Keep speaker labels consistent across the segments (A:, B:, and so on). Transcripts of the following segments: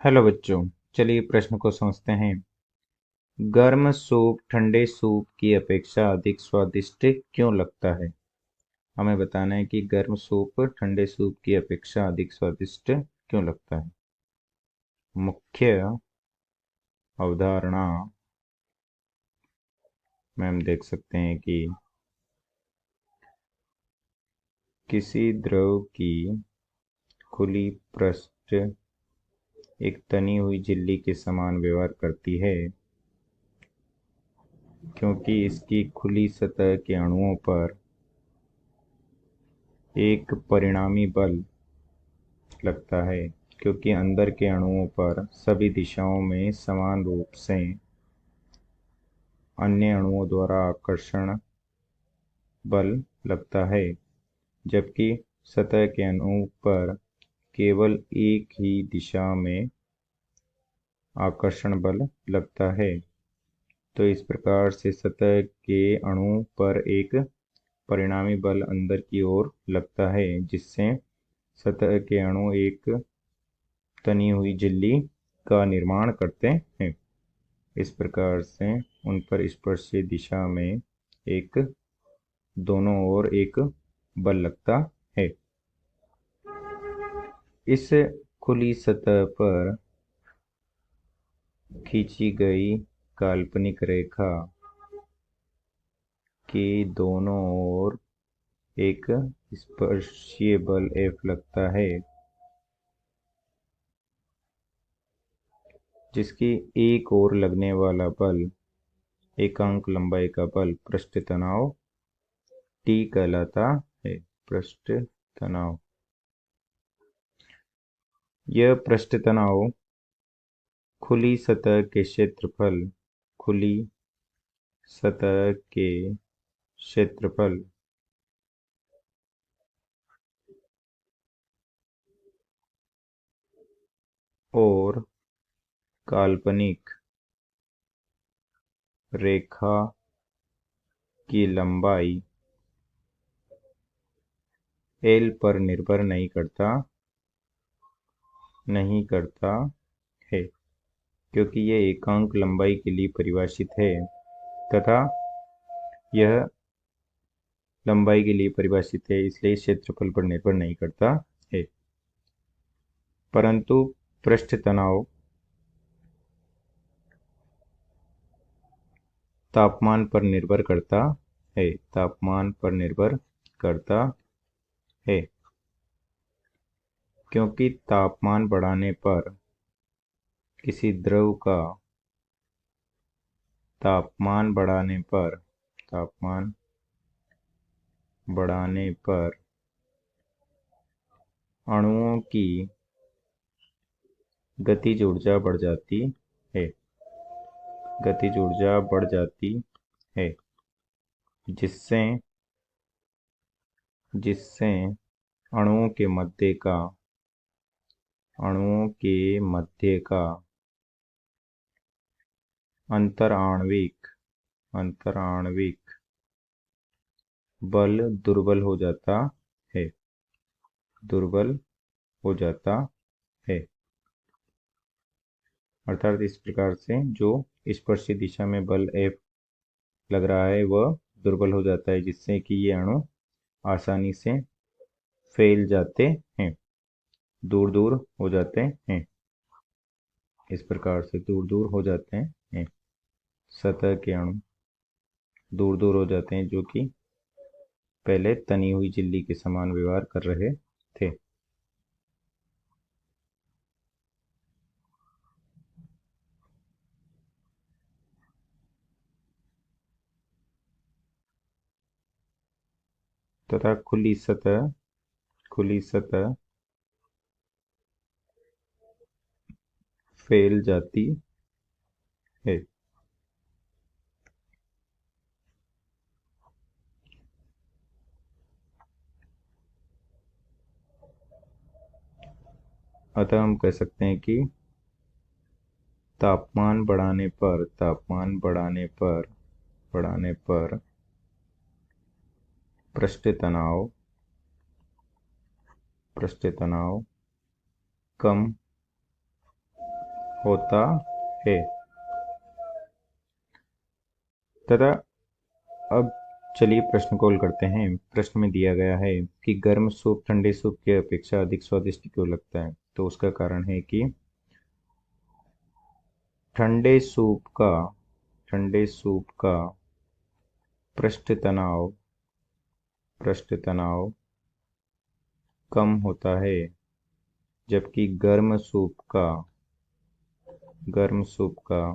A: Hello बच्चों, चलिए प्रश्न को समझते हैं। गर्म सूप ठंडे सूप की अपेक्षा अधिक स्वादिष्ट क्यों लगता है? हमें बताना है कि गर्म सूप ठंडे सूप की अपेक्षा अधिक स्वादिष्ट क्यों लगता है। मुख्य अवधारणा में हम देख सकते हैं कि किसी द्रव की खुली पृष्ठ एक तनी हुई झिल्ली के समान व्यवहार करती है, क्योंकि इसकी खुली सतह के अणुओं पर एक परिणामी बल लगता है, क्योंकि अंदर के अणुओं पर सभी दिशाओं में समान रूप से अन्य अणुओं द्वारा आकर्षण बल लगता है, जबकि सतह के अणु पर केवल एक ही दिशा में आकर्षण बल लगता है। तो इस प्रकार से सतह के अणु पर एक परिणामी बल अंदर की ओर लगता है, जिससे सतह के अणु एक तनी हुई झिल्ली का निर्माण करते हैं। इस प्रकार से उन पर स्पर्शीय दिशा में एक दोनों ओर एक बल लगता है। इस खुली सतह पर खींची गई काल्पनिक रेखा के दोनों ओर एक स्पर्शीय बल F लगता है, जिसकी एक ओर लगने वाला बल एकांक लंबाई का बल पृष्ठ तनाव T कहलाता है। पृष्ठ तनाव, यह पृष्ठ तनाव खुली सतह के क्षेत्रफल और काल्पनिक रेखा की लंबाई L पर निर्भर नहीं करता है, क्योंकि यह एकांक लंबाई के लिए परिभाषित है तथा यह लंबाई के लिए परिभाषित है, इसलिए क्षेत्रफल पर निर्भर नहीं करता है। परंतु पृष्ठ तनाव तापमान पर निर्भर करता है, क्योंकि तापमान बढ़ाने पर किसी द्रव का तापमान बढ़ाने पर अणुओं की गतिज ऊर्जा बढ़ जाती है, जिससे अणुओं के मध्य का अंतराण्विक बल दुर्बल हो जाता है। अर्थात इस प्रकार से जो स्पर्शीय दिशा में बल F लग रहा है वह दुर्बल हो जाता है, जिससे कि ये अणु आसानी से फैल जाते हैं, दूर दूर हो जाते हैं। इस प्रकार से दूर दूर हो जाते हैं, सतह के अणु दूर दूर हो जाते हैं, जो कि पहले तनी हुई झिल्ली के समान व्यवहार कर रहे थे। तथा खुली सतह फैल जाती है। अतः हम कह सकते हैं कि तापमान बढ़ाने पर पृष्ठ तनाव कम होता है। तथा अब चलिए प्रश्न को हल करते हैं। प्रश्न में दिया गया है कि गर्म सूप ठंडे सूप की अपेक्षा अधिक स्वादिष्ट क्यों लगता है। तो उसका कारण है कि ठंडे सूप का पृष्ठ तनाव कम होता है, जबकि गर्म सूप का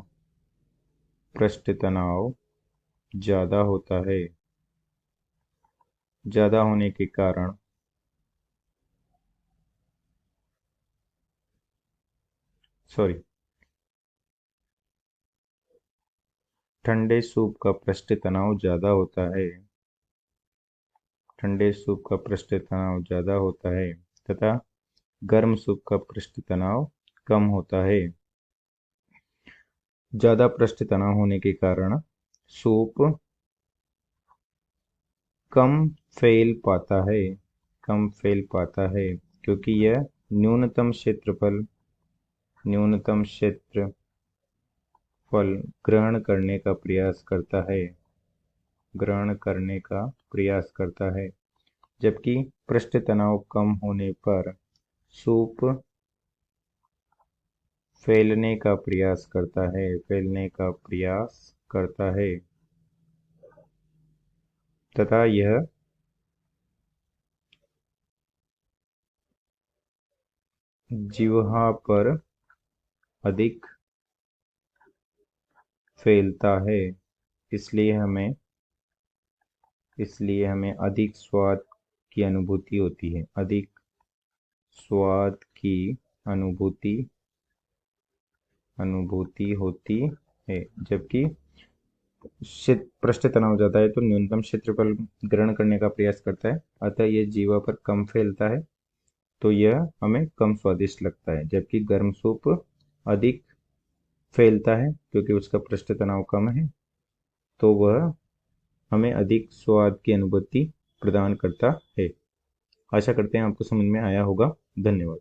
A: पृष्ठ तनाव ज़्यादा होता है। ज़्यादा होने के कारण ठंडे सूप का पृष्ठ तनाव ज़्यादा होता है। ठंडे सूप का पृष्ठ तनाव ज़्यादा होता है तथा गर्म सूप का पृष्ठ तनाव कम होता है। ज़्यादा पृष्ठ तनाव होने के कारण सूप कम फैल पाता है क्योंकि यह न्यूनतम क्षेत्रफल ग्रहण करने का प्रयास करता है, जबकि पृष्ठ तनाव कम होने पर सूप फैलने का प्रयास करता है तथा यह जिह्वा पर अधिक फैलता है। इसलिए हमें अधिक स्वाद की अनुभूति होती है। होती है, जबकि पृष्ठ तनाव ज्यादा है तो न्यूनतम क्षेत्रफल ग्रहण करने का प्रयास करता है, अतः यह जीवा पर कम फैलता है, तो यह हमें कम स्वादिष्ट लगता है। जबकि गर्म सूप अधिक फैलता है क्योंकि उसका पृष्ठ तनाव कम है, तो वह हमें अधिक स्वाद की अनुभूति प्रदान करता है। आशा करते हैं आपको समझ में आया होगा। धन्यवाद।